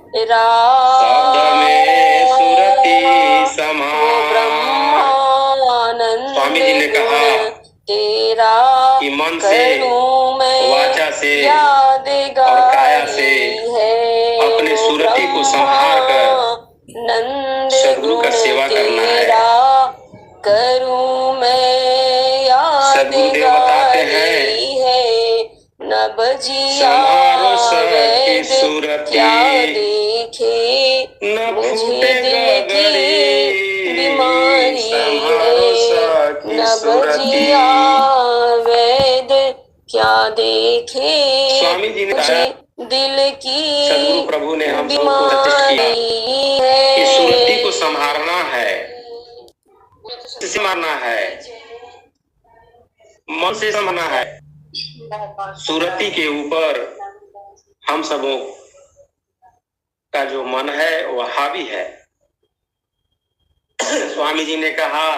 शब्द में सुरति समा। स्वामी जी ने कहा कि मन से, वाचा से और काया से अपने सुरति को संहार कर सद्गुरु का सेवा करना है। सद्गुरुदेव बताते हैं, संहारो सखी सुरति न फूटे गगरी, संहारो सखी सुरति। क्या देखे स्वामी जी ने कहा, दिल की सद्गुरु प्रभु ने हम सबको प्रतिष्ठित किया कि सुरति को संभालना है, मारना है, मन से संभालना है। सुरति के ऊपर हम सबों का जो मन है वह हावी है। स्वामी जी ने कहा,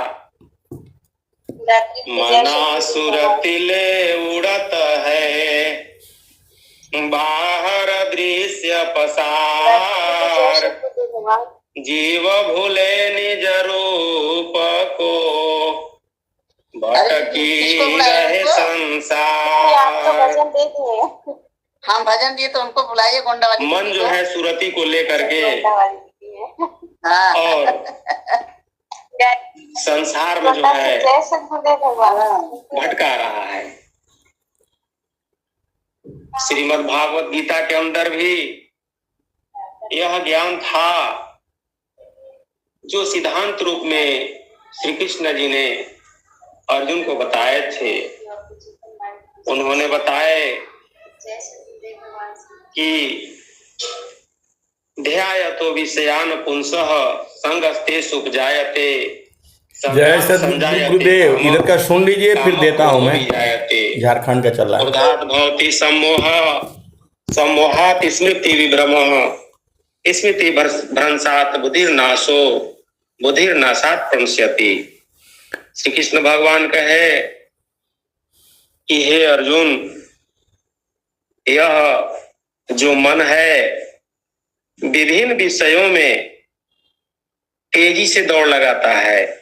मना सुरति ले उड़त है, बाहर दृश्य पसार, जीव भूले निज रूप को, भटकी रहे संसार। हम भजन दिए तो उनको बुलाइए, गोंडा वाली। मन जो है सुरति को लेकर के और संसार में जो है भटका रहा है। श्रीमद् भागवत गीता के अंदर भी यह ज्ञान था जो सिद्धांत रूप में श्री कृष्ण जी ने अर्जुन को बताए थे। उन्होंने बताए कि ध्यायतो विषयान पुंसः संगस्ते सुख जायते। जय सद्गुरुदेव, इधर का सुन लीजिए, फिर देता हूँ मैं। झारखंड का चल रहा है। उदात भवति सम्मोहात् स्मृति विभ्रमः, स्मृति भ्रंशात् बुद्धिर्नाशो, बुद्धिर्नाशात् प्रणश्यति। श्री कृष्ण भगवान कहे कि हे अर्जुन, यह जो मन है विभिन्न विषयों में तेजी से दौड़ लगाता है,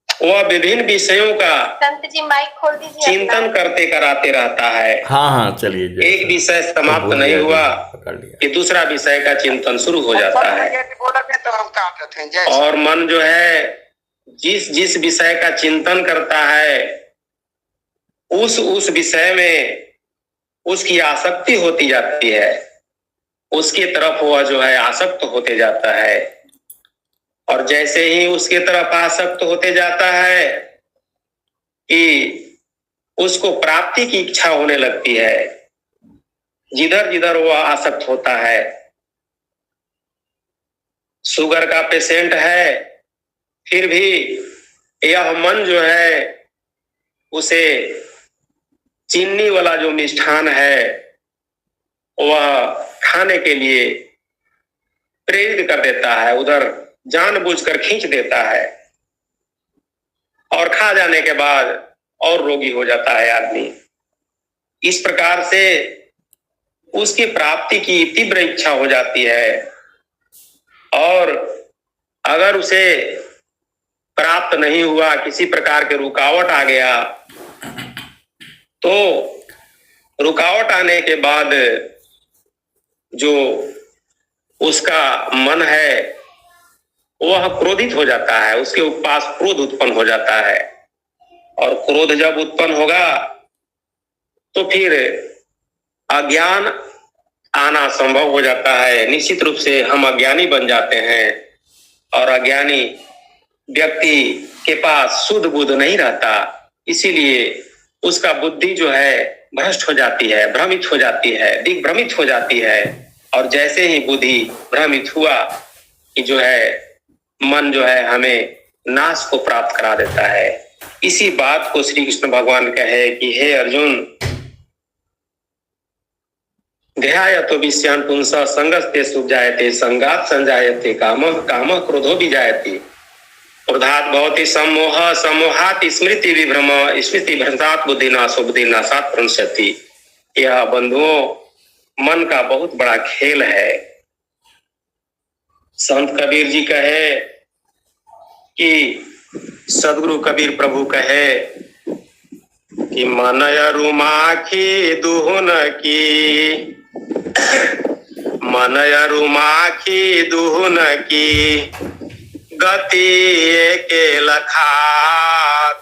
वह विभिन्न विषयों का संत जी माइक खोल दीजिए, चिंतन करते कराते रहता है। हाँ चलिए। एक विषय समाप्त नहीं हुआ कि दूसरा विषय का चिंतन शुरू हो जाता है। और मन जो है जिस जिस विषय का चिंतन करता है उस विषय में उसकी आसक्ति होती जाती है, उसकी तरफ वह जो है आसक्त होते जाता है। और जैसे ही उसके तरफ आसक्त होते जाता है कि उसको प्राप्ति की इच्छा होने लगती है, जिधर जिधर वह आसक्त होता है। शुगर का पेशेंट है, फिर भी यह मन जो है उसे चीनी वाला जो मिष्ठान है वह खाने के लिए प्रेरित कर देता है, उधर जानबूझकर खींच देता है। और खा जाने के बाद और रोगी हो जाता है आदमी। इस प्रकार से उसकी प्राप्ति की तीव्र इच्छा हो जाती है। और अगर उसे प्राप्त नहीं हुआ, किसी प्रकार के रुकावट आ गया, तो रुकावट आने के बाद जो उसका मन है वह क्रोधित हो जाता है, उसके पास क्रोध उत्पन्न हो जाता है। और क्रोध जब उत्पन्न होगा तो फिर अज्ञान आना संभव हो जाता है। निश्चित रूप से हम अज्ञानी बन जाते हैं और अज्ञानी व्यक्ति के पास शुद्ध बुद्ध नहीं रहता, इसीलिए उसका बुद्धि जो है भ्रष्ट हो जाती है, भ्रमित हो जाती है, दिग्भ्रमित हो जाती है। और जैसे ही बुद्धि भ्रमित हुआ कि जो है मन जो है हमें नाश को प्राप्त करा देता है। इसी बात को श्री कृष्ण भगवान कहे कि हे अर्जुन, ध्यायतो विषयान् पुंसः संगस्ते सुख जायते, संगात् संजायते कामः, कामः क्रोधो विजायते, क्रोधात् भवति सम्मोहः, सम्मोहात् स्मृति विभ्रमः, स्मृति भ्रंशात् बुद्धिनाशो, बुद्धिनाशात् प्रणश्यति। यह बंधुओं मन का बहुत बड़ा खेल है। संत कबीर जी कहे कि सदगुरु कबीर प्रभु कहे कि मन अरुमाखी दुहुन की, मन अरुमाखी दुहुन की, गति के लखात,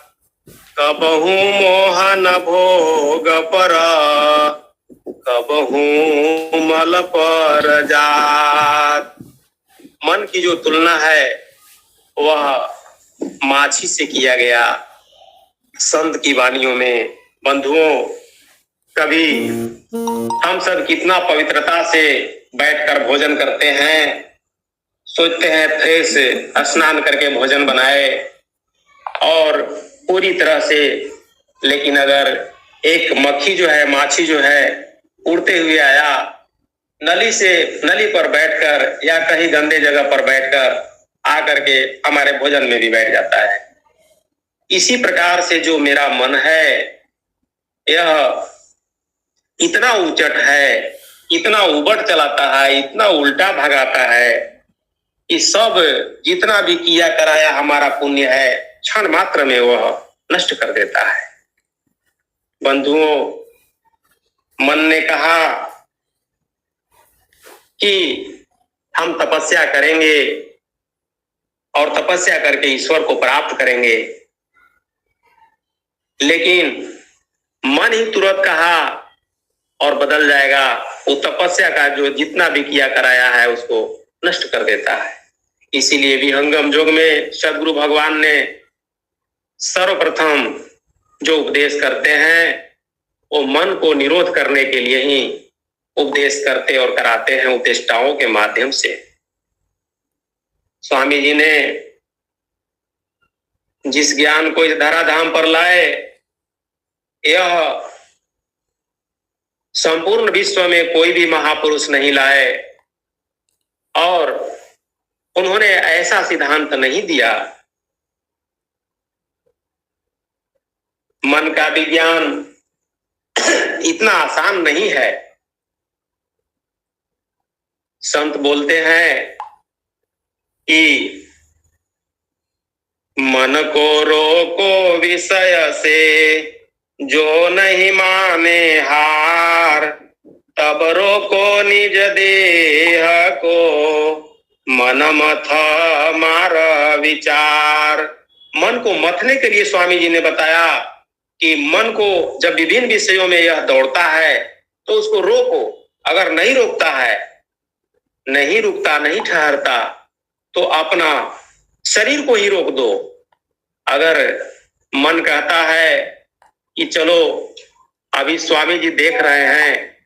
कबहू मोहन भोग पर, कबहू मल पर जात। मन की जो तुलना है वह माछी से किया गया। संत की वाणियों में बंधुओं, कभी हम सब कितना पवित्रता से बैठकर भोजन करते हैं, सोचते हैं फ्रेश स्नान करके भोजन बनाए और पूरी तरह से, लेकिन अगर एक मक्खी जो है, माछी जो है, उड़ते हुए आया, नली पर बैठकर या कहीं गंदे जगह पर बैठकर आकर के हमारे भोजन में भी बैठ जाता है। इसी प्रकार से जो मेरा मन है, यह इतना उचट है, इतना उबट चलाता है, इतना उल्टा भगाता है कि सब जितना भी किया कराया हमारा पुण्य है, क्षण मात्र में वह नष्ट कर देता है। बंधुओं, मन ने कहा कि हम तपस्या करेंगे और तपस्या करके ईश्वर को प्राप्त करेंगे, लेकिन मन ही तुरंत कहा और बदल जाएगा। वो तपस्या का जो जितना भी किया कराया है उसको नष्ट कर देता है। इसीलिए विहंगम योग में सदगुरु भगवान ने सर्वप्रथम जो उपदेश करते हैं वो मन को निरोध करने के लिए ही उपदेश करते और कराते हैं, उपदेष्टाओं के माध्यम से। स्वामी जी ने जिस ज्ञान को इस धराधाम पर लाए, यह संपूर्ण विश्व में कोई भी महापुरुष नहीं लाए और उन्होंने ऐसा सिद्धांत नहीं दिया। मन का विज्ञान इतना आसान नहीं है। संत बोलते हैं कि मन को रोको विषय से, जो नहीं माने हार, तब रोको निज देह को, मन मथ मार विचार। मन को मथने के लिए स्वामी जी ने बताया कि मन को जब विभिन्न विषयों में यह दौड़ता है तो उसको रोको। अगर नहीं रोकता है, नहीं रुकता, नहीं ठहरता, तो अपना शरीर को ही रोक दो। अगर मन कहता है कि चलो अभी स्वामी जी देख रहे हैं,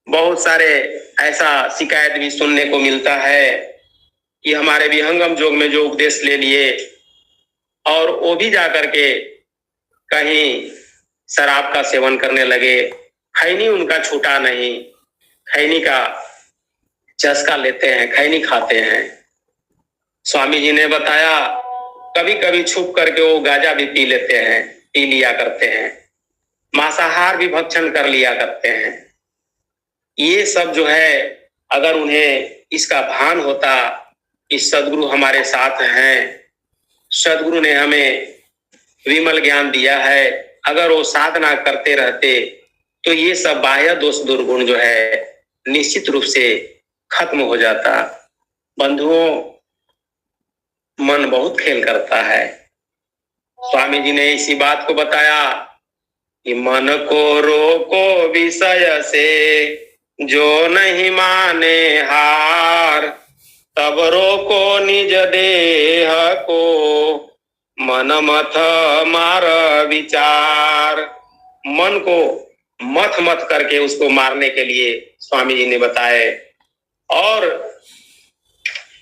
बहुत सारे ऐसा शिकायत भी सुनने को मिलता है कि हमारे विहंगम योग में जो उपदेश ले लिए और वो भी जाकर के कहीं शराब का सेवन करने लगे, खैनी उनका छूटा नहीं, खैनी का चस्का लेते हैं, खैनी खाते हैं। स्वामी जी ने बताया कभी कभी छुप करके वो गांजा भी पी लेते हैं, पी लिया करते हैं, मांसाहार भी भक्षण कर लिया करते हैं। ये सब जो है, अगर उन्हें इसका भान होता कि सदगुरु हमारे साथ हैं, सदगुरु ने हमें विमल ज्ञान दिया है, अगर वो साधना करते रहते तो ये सब बाह्य दोष दुर्गुण जो है निश्चित रूप से खत्म हो जाता। बंधुओं, मन बहुत खेल करता है। स्वामी जी ने इसी बात को बताया कि मन को रोको विषय से, जो नहीं माने हार, तब रोको निज देह को, मन मथ मार विचार। मन को मथ मथ करके उसको मारने के लिए स्वामी जी ने बताए। और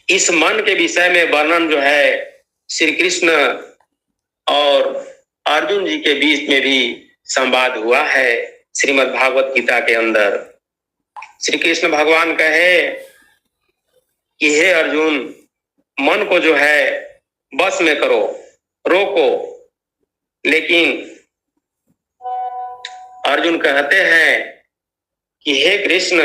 इस मन के विषय में वर्णन जो है श्री कृष्ण और अर्जुन जी के बीच में भी संवाद हुआ है श्रीमद् भागवत गीता के अंदर। श्री कृष्ण भगवान कहे कि हे अर्जुन, मन को जो है बस में करो, रोको। लेकिन अर्जुन कहते हैं कि हे कृष्ण,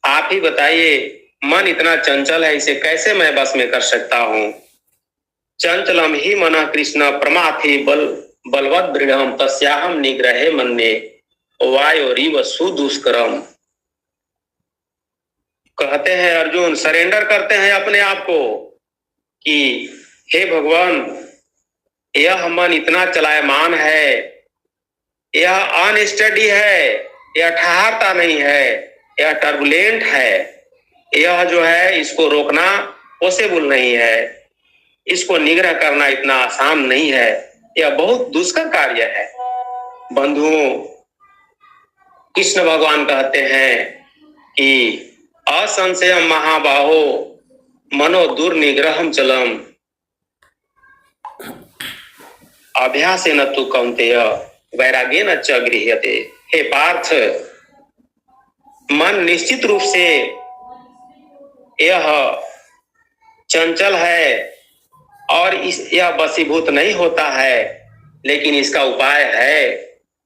आप ही बताइए, मन इतना चंचल है, इसे कैसे मैं बस में कर सकता हूँ। चंचलम ही मना कृष्ण प्रमाथि बलवत दृढ़म तस्याहम निग्रहे मन्ये वायोरीव सुदुष्करम। कहते हैं अर्जुन, सरेंडर करते हैं अपने आप को कि हे भगवान, यह मन इतना चलायमान है, यह अनस्टडी है, यह ठहरता नहीं है, यह टर्बुलेंट है, यह जो है इसको रोकना पॉसिबल नहीं है, इसको निग्रह करना इतना आसान नहीं है, यह बहुत दुष्कर कार्य है। बंधुओं, कृष्ण भगवान कहते हैं कि असंशयम महाबाहो मनो दुर्निग्रहम चलम अभ्यासेन तु कौन्तेय वैराग्येन च गृह्यते। हे पार्थ, मन निश्चित रूप से यह चंचल है और यह वशीभूत नहीं होता है, लेकिन इसका उपाय है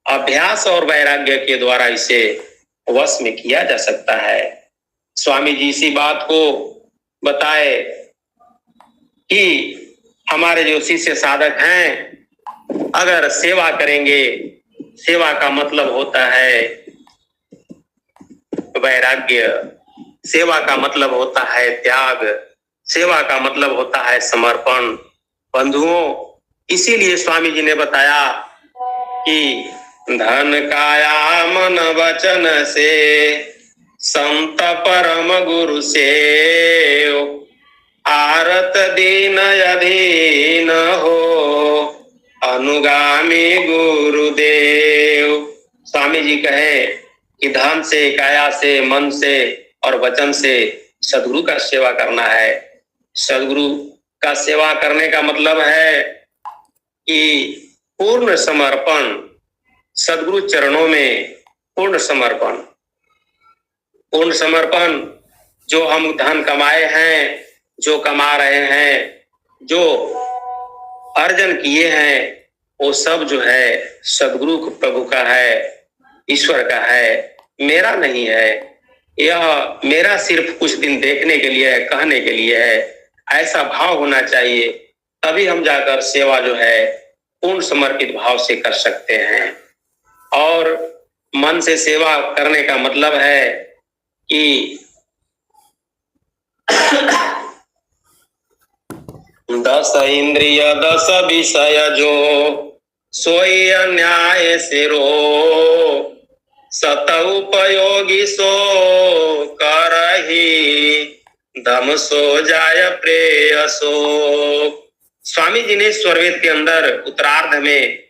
अभ्यास और वैराग्य के द्वारा इसे वश में किया जा सकता है। स्वामी जी इसी बात को बताए कि हमारे जो शिष्य साधक हैं, अगर सेवा करेंगे, सेवा का मतलब होता है वैराग्य, सेवा का मतलब होता है त्याग, सेवा का मतलब होता है समर्पण। बंधुओं, इसीलिए स्वामी जी ने बताया कि धन काया मन वचन से संत परम गुरु से आरत दीन अधीन हो अनुगामी गुरुदेव। स्वामी जी कहे कि धन से, काया से, मन से और वचन से सदगुरु का सेवा करना है। सदगुरु का सेवा करने का मतलब है कि पूर्ण समर्पण, सदगुरु चरणों में पूर्ण समर्पण। पूर्ण समर्पण, जो हम धन कमाए हैं, जो कमा रहे हैं, जो अर्जन किए हैं, वो सब जो है सदगुरु प्रभु का है, ईश्वर का है, मेरा नहीं है। यह मेरा सिर्फ कुछ दिन देखने के लिए है, कहने के लिए है, ऐसा भाव होना चाहिए। तभी हम जाकर सेवा जो है पूर्ण समर्पित भाव से कर सकते हैं। और मन से सेवा करने का मतलब है कि 10 इंद्रिय 10 विषय जो सोई अन्याय सिरो सत उपयोगी सो करही धम सो जाय प्रेयसो। स्वामी जी ने स्वरवेद के अंदर उत्तरार्ध में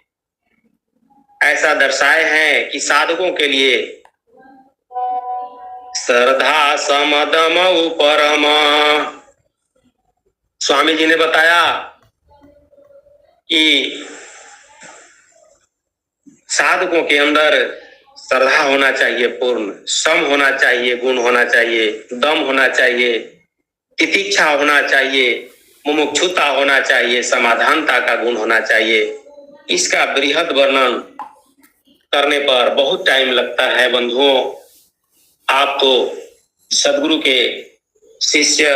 ऐसा दर्शाए हैं कि साधकों के लिए श्रद्धा समदम उपरम। स्वामी जी ने बताया कि साधकों के अंदर श्रद्धा होना चाहिए, पूर्ण सम होना चाहिए, गुण होना चाहिए, दम होना चाहिए, तितिक्षा होना चाहिए, मुमुक्षुता होना चाहिए, समाधानता का गुण होना चाहिए। इसका बृहद वर्णन करने पर बहुत टाइम लगता है। बंधुओं, आप तो सदगुरु के शिष्य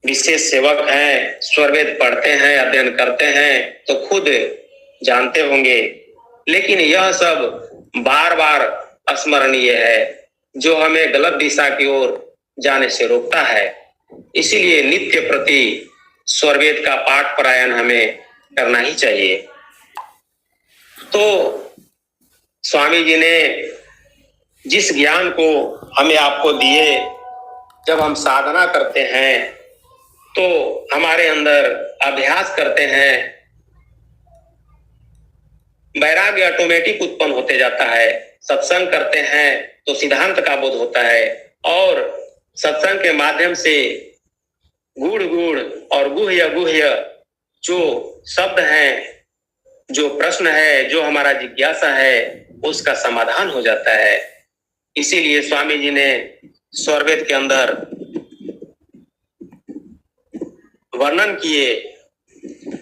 विशेष सेवक हैं, स्वरवेद पढ़ते हैं, अध्ययन करते हैं, तो खुद जानते होंगे। लेकिन यह सब बार बार स्मरणीय है, जो हमें गलत दिशा की ओर जाने से रोकता है। इसीलिए नित्य प्रति स्वरवेद का पाठ परायण हमें करना ही चाहिए। तो स्वामी जी ने जिस ज्ञान को हमें आपको दिए, जब हम साधना करते हैं तो हमारे अंदर अभ्यास करते हैं, वैराग्य ऑटोमेटिक उत्पन्न होते जाता है। सत्संग करते हैं तो सिद्धांत का बोध होता है, और सत्संग के माध्यम से गूढ़ गूढ़ और गुह्य गुह्य जो शब्द हैं, जो प्रश्न है, जो हमारा जिज्ञासा है, उसका समाधान हो जाता है। इसीलिए स्वामी जी ने स्वरवेद के अंदर वर्णन किए,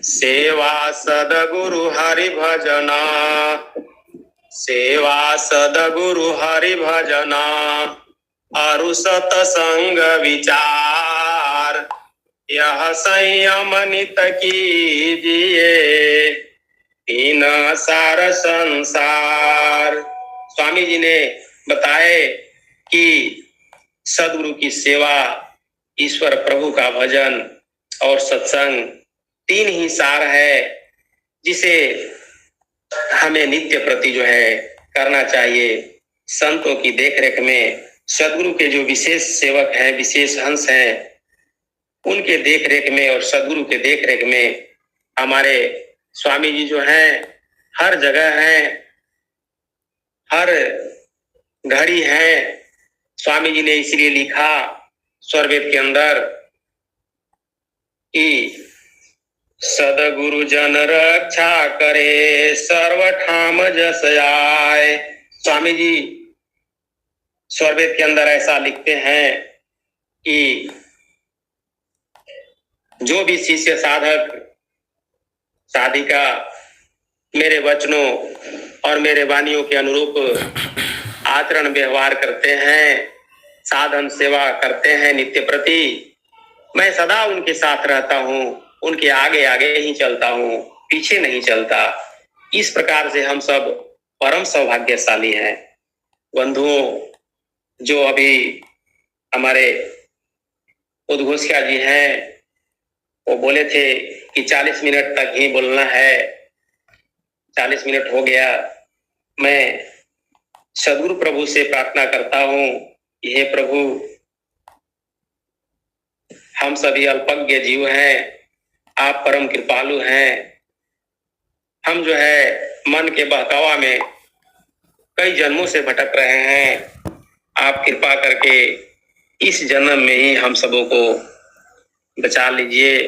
सेवा सदगुरु हरि भजना सेवा सदगुरु हरि भजना अरु सतसंग विचार, यह संयम नित कीजिए तीन सार संसार। स्वामी जी ने बताए कि सदगुरु की सेवा, ईश्वर प्रभु का भजन और सत्संग तीन ही सार है जिसे हमें नित्य प्रति जो है करना चाहिए। संतों की देखरेख में सदगुरु के जो विशेष सेवक हैं, विशेष हंस हैं, उनके देखरेख में और सदगुरु के देखरेख में हमारे स्वामी जी जो हैं हर जगह हैं, हर घड़ी हैं। स्वामी जी ने इसलिए लिखा स्वरवेद के अंदर कि सदगुरु जन रक्षा करे सर्वठाम जस आए। स्वामी जी स्वरवेद के अंदर ऐसा लिखते हैं कि जो भी शिष्य साधक साधिका मेरे वचनों और मेरे वाणियों के अनुरूप आचरण व्यवहार करते हैं, साधन सेवा करते हैं नित्य प्रति, मैं सदा उनके साथ रहता हूँ, उनके आगे आगे ही चलता हूँ, पीछे नहीं चलता। इस प्रकार से हम सब परम सौभाग्यशाली हैं। बंधुओं, जो अभी हमारे उद्घोषिया जी हैं वो बोले थे कि 40 मिनट तक ही बोलना है, 40 मिनट हो गया। मैं सदगुरु प्रभु से प्रार्थना करता हूँ, हे प्रभु, हम सभी अल्पज्ञ जीव हैं, आप परम कृपालु हैं। हम जो है मन के बहकावा में कई जन्मों से भटक रहे हैं। आप कृपा करके इस जन्म में ही हम सबों को बचा लीजिए,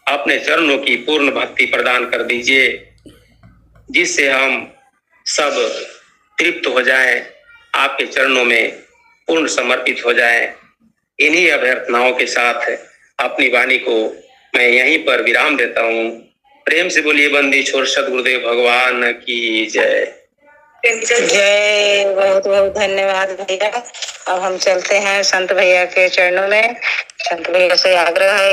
अपने चरणों की पूर्ण भक्ति प्रदान कर दीजिए, जिससे हम सब तृप्त हो जाएं, आपके चरणों में पूर्ण समर्पित हो जाएं। इन्हीं अभ्यर्थनाओं के साथ अपनी वाणी को मैं यहीं पर विराम देता हूँ। प्रेम से बोलिए बंदी छोड़ सद्गुरुदेव भगवान की जय। जय। बहुत बहुत धन्यवाद भैया। अब हम चलते हैं संत भैया के चरणों में। संत भैया से आग्रह है